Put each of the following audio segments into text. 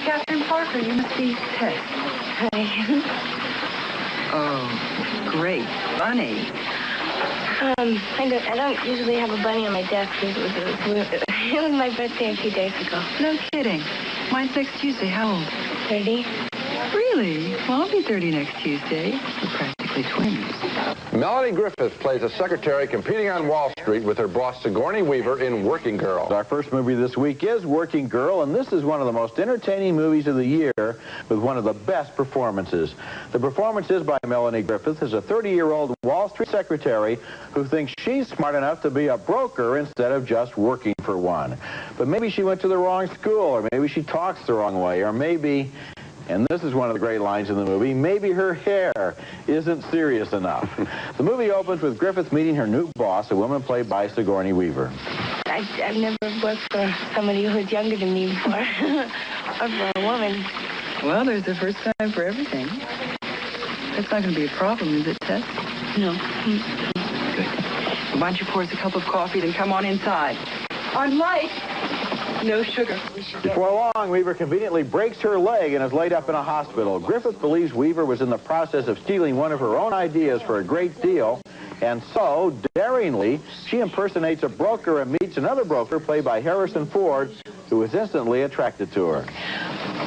Catherine Parker. You must be Tess. Hi. Oh, great. Bunny. I don't usually have a bunny on my desk. It was my birthday a few days ago. No kidding. Mine's next Tuesday. How old? 30. Really? Well, I'll be 30 next Tuesday. We're practically twins. Melanie Griffith plays a secretary competing on Wall Street with her boss Sigourney Weaver in Working Girl. Our first movie this week is Working Girl, and this is one of the most entertaining movies of the year with one of the best performances. The performance is by Melanie Griffith as a 30-year-old Wall Street secretary who thinks she's smart enough to be a broker instead of just working for one. But maybe she went to the wrong school, or maybe she talks the wrong way, or maybe... and this is one of the great lines in the movie, maybe her hair isn't serious enough. The movie opens with Griffith meeting her new boss, a woman played by Sigourney Weaver. I've never worked for somebody who's younger than me before, or for a woman. Well, there's a first time for everything. That's not going to be a problem, is it, Tess? No. Good. Why don't you pour us a cup of coffee, then come on inside. I'm light. No sugar. Before long, Weaver conveniently breaks her leg and is laid up in a hospital. Griffith believes Weaver was in the process of stealing one of her own ideas for a great deal, and so, daringly, she impersonates a broker and meets another broker played by Harrison Ford, who is instantly attracted to her.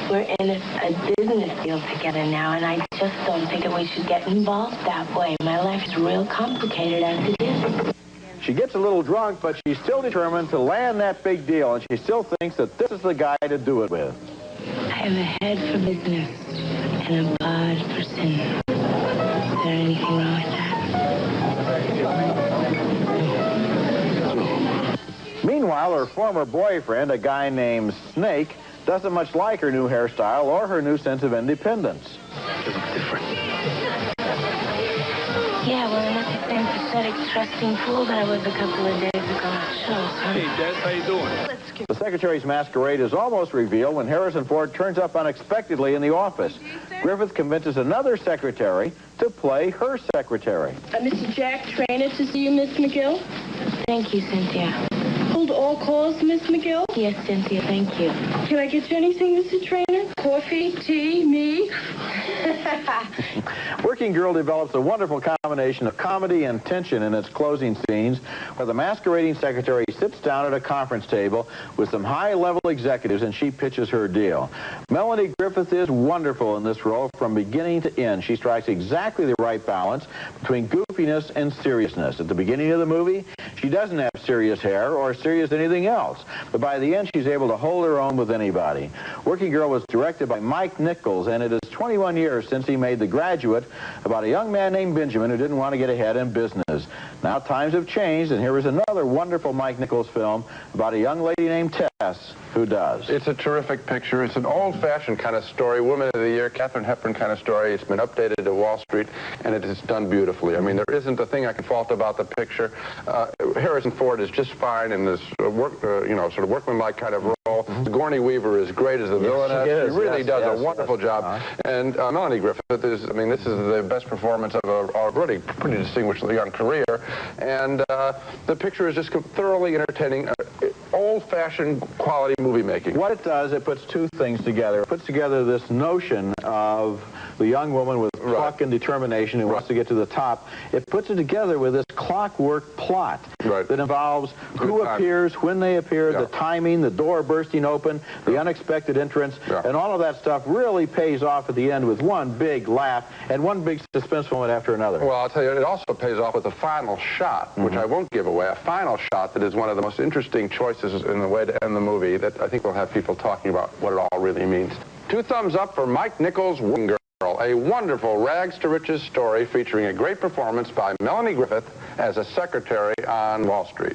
We're in a business deal together now, and I just don't think that we should get involved that way. My life is real complicated as it is. She gets a little drunk, but she's still determined to land that big deal, and she still thinks that this is the guy to do it with. I have a head for business and a body for sin. Is there anything wrong with that? Meanwhile, her former boyfriend, a guy named Snake, doesn't much like her new hairstyle or her new sense of independence. You look different. Yeah, well, I'm not the same pathetic, trusting fool that I was a couple of days ago at shows, huh? Hey, Des, how you doing? The secretary's masquerade is almost revealed when Harrison Ford turns up unexpectedly in the office. Griffith convinces another secretary to play her secretary. Mr. Jack Trainer to see you, Miss McGill. Thank you, Cynthia. Hold all calls, Miss McGill. Yes, Cynthia, thank you. Can I get you anything, Mr. Trainer? Coffee, tea, me? Working Girl develops a wonderful combination of comedy and tension in its closing scenes, where the masquerading secretary sits down at a conference table with some high-level executives and she pitches her deal. Melanie Griffith is wonderful in this role from beginning to end. She strikes exactly the right balance between goofiness and seriousness. At the beginning of the movie, she doesn't have serious hair or serious anything else, but by the end, she's able to hold her own with anybody. Working Girl was directed by Mike Nichols, and it is 21 years since he made The Graduate, about a young man named Benjamin who didn't want to get ahead in business. Now times have changed, and here is another wonderful Mike Nichols film about a young lady named Tess who does. It's a terrific picture. It's an old-fashioned kind of story, Woman of the Year, Katharine Hepburn kind of story. It's been updated to Wall Street, and it is done beautifully. I mean, there isn't a thing I can fault about the picture. Harrison Ford is just fine in this sort of workmanlike kind of role. Sigourney Weaver is great as the villainess. She really does a wonderful job. And Melanie Griffith is, I mean, this is the best performance of a really pretty distinguished young career. And the picture is just thoroughly entertaining, old-fashioned quality movie making. What it does, it puts two things together. It puts together this notion of the young woman with pluck and determination who wants to get to the top. It puts it together with this clockwork plot that involves who appears, when they appear, the timing, the door bursting open, the unexpected entrance, and all of that stuff really pays off at the end with one big laugh and one big suspense moment after another. Well, I'll tell you, it also pays off with the final shot, which I won't give away, a final shot that is one of the most interesting choices in the way to end the movie that I think will have people talking about what it all really means. 2 thumbs up for Mike Nichols' Working Girl, a wonderful rags-to-riches story featuring a great performance by Melanie Griffith as a secretary on Wall Street.